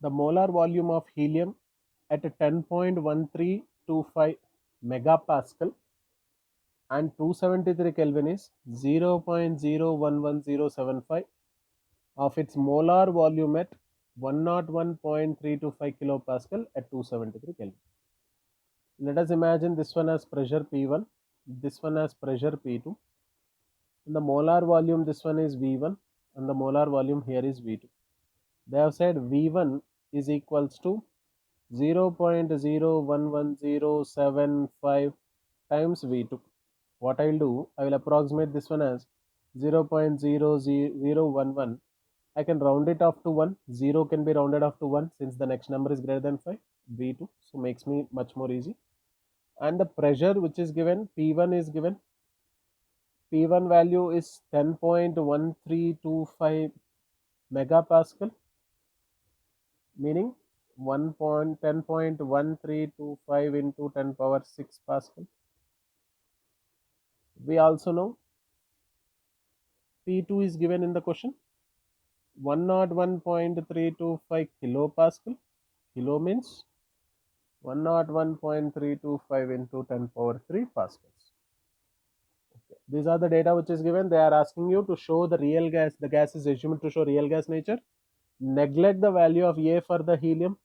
The molar volume of helium at 10.1325 megapascal and 273 Kelvin is 0.011075 of its molar volume at 101.325 kilopascal at 273 Kelvin. Let us imagine this one has pressure P1, this one has pressure P2, and the molar volume this one is V1 and the molar volume here is V2. They have said V1 is equals to 0.011075 times V2. What I will do, I will approximate this one as 0.00011. I can round it off to 1. 0 can be rounded off to 1 since the next number is greater than 5, V2. So makes me much more easy. And the pressure which is given, P1 is given. P1 value is 10.1325 megapascal, meaning 10.1325 into 10 power 6 pascal. We also know P2 is given in the question 101.325 kilopascal. Kilo means 101.325 into 10 power 3 pascals. Okay. These are the data which is given. They are asking you to show the real gas. The gas is assumed to show real gas nature. Neglect the value of A for the helium.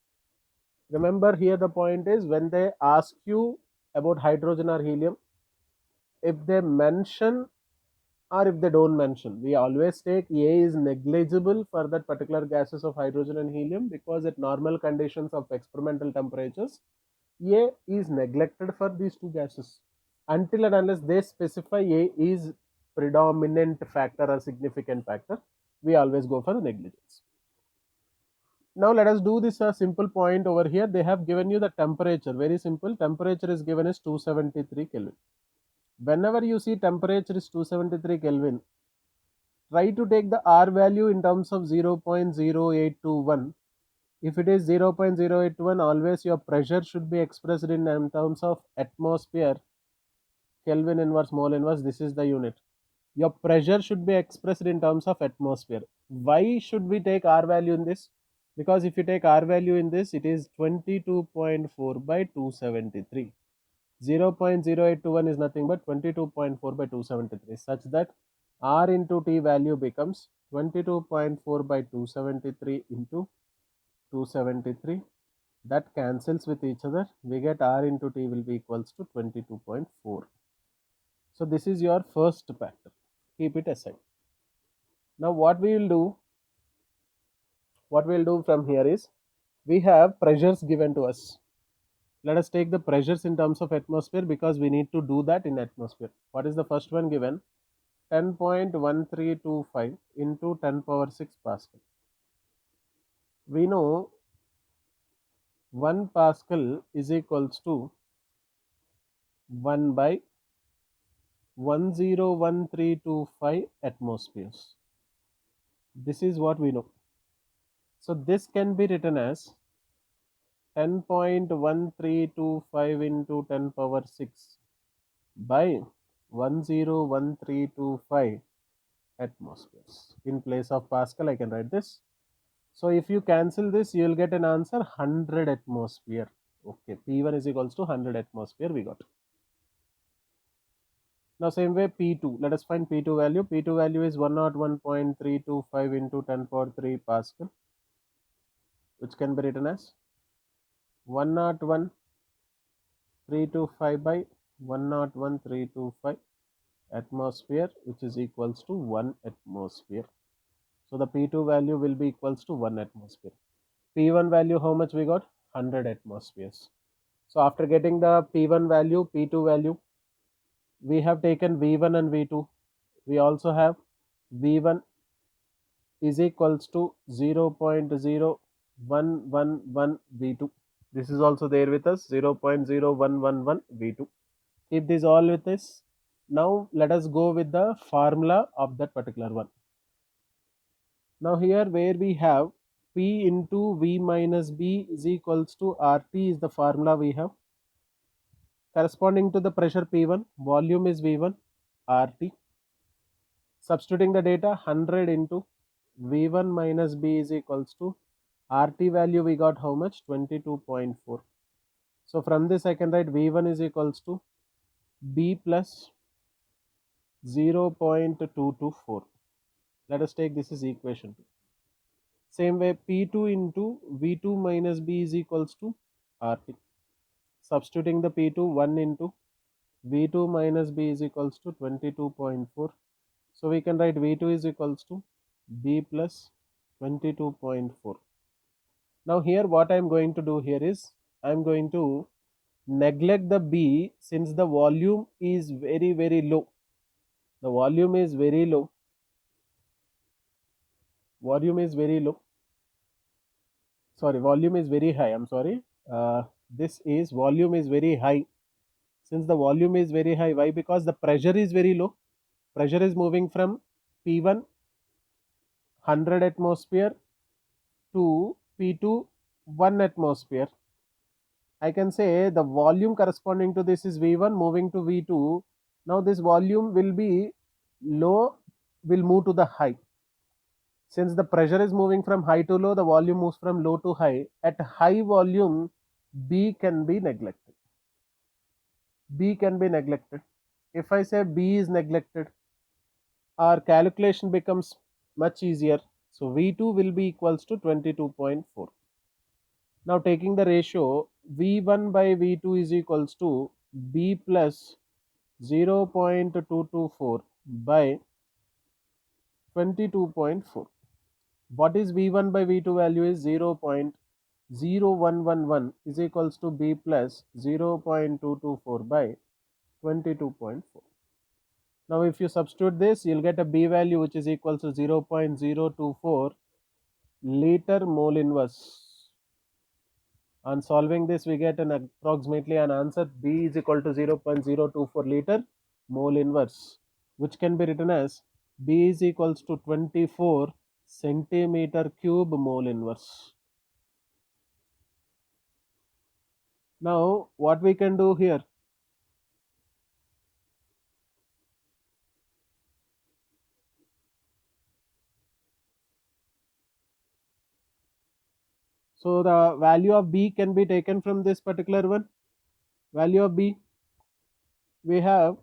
Remember here the point is when they ask you about hydrogen or helium, if they mention or if they don't mention, we always take A is negligible for that particular gases of hydrogen and helium because at normal conditions of experimental temperatures, A is neglected for these two gases until and unless they specify A is predominant factor or significant factor. We always go for the negligence. Now let us do this a simple point over here. They have given you the temperature. Very simple. Temperature is given as 273 Kelvin. Whenever you see temperature is 273 Kelvin, try to take the R value in terms of 0.0821. If it is 0.0821, always your pressure should be expressed in terms of atmosphere, Kelvin inverse, mole inverse. This is the unit. Your pressure should be expressed in terms of atmosphere. Why should we take R value in this? Because if you take R value in this, it is 22.4 by 273. 0.0821 is nothing but 22.4 by 273, such that R into T value becomes 22.4 by 273 into 273. That cancels with each other. We get R into T will be equals to 22.4. So this is your first factor. Keep it aside. Now what we will do from here is we have pressures given to us. Let us take the pressures in terms of atmosphere because we need to do that in atmosphere. What is the first one given? 10.1325 into 10 power 6 pascal. We know 1 pascal is equals to 1 by 101325 atmospheres. This is what we know. So this can be written as 10.1325 into 10 power 6 by 101325 atmospheres. In place of pascal, I can write this. So if you cancel this, you will get an answer 100 atmosphere. Okay, P1 is equals to 100 atmosphere we got. Now same way P2. Let us find P2 value. P2 value is 101.325 into 10 power 3 pascal, which can be written as 101.325 by 101.325 atmosphere, which is equals to 1 atmosphere. So the P2 value will be equals to 1 atmosphere. P1 value, how much we got? 100 atmospheres. So after getting the P1 value, P2 value, we have taken V1 and V2. We also have V1 is equals to 0.0111 V2. This is also there with us, 0.0111 V2. Keep this all with us. Now let us go with the formula of that particular one. Now here where we have P into V minus B is equals to RT is the formula we have. Corresponding to the pressure P1, volume is V1, RT. Substituting the data, 100 into V1 minus B is equals to RT value we got how much? 22.4. So from this I can write V1 is equals to B plus 0.224. Let us take this as equation 2. Same way P2 into V2 minus B is equals to RT. Substituting the P2, 1 into V2 minus B is equals to 22.4. So we can write V2 is equals to B plus 22.4. Now here what I am going to do here is I am going to neglect the B since the volume is very low. The volume is very low. Volume is very low. Sorry, volume is very high. I'm sorry. This is volume is very high. Since the volume is very high, why? Because the pressure is very low. Pressure is moving from P1 100 atmosphere to P2 1 atmosphere. I can say the volume corresponding to this is V1 moving to V2. Now this volume will be low, will move to the high. Since the pressure is moving from high to low, the volume moves from low to high. At high volume, B can be neglected. B can be neglected. If I say B is neglected, our calculation becomes much easier. So V2 will be equals to 22.4. Now taking the ratio, V1 by V2 is equals to B plus 0.224 by 22.4. What is V1 by V2 value is 0.0111 is equals to B plus 0.224 by 22.4. Now if you substitute this, you'll get a B value which is equals to 0.024 liter mole inverse. On solving this, we get an approximately an answer B is equal to 0.024 liter mole inverse, which can be written as B is equals to 24 centimeter cube mole inverse. Now what we can do here? So the value of B can be taken from this particular one. Value of B, we have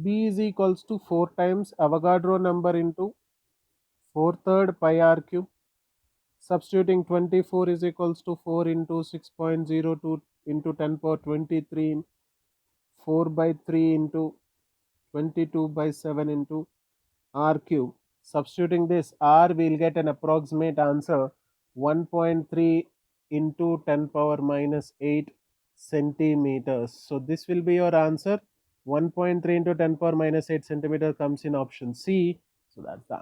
B is equals to 4 times Avogadro number into 4/3 pi r cube. Substituting 24 is equals to 4 into 6.02 into 10 power 23, 4 by 3 into 22 by 7 into r cube. Substituting this r, we'll get an approximate answer 1.3 into 10 power minus 8 centimeters. So this will be your answer. 1.3 into 10 power minus 8 centimeter comes in option C. So that's the answer.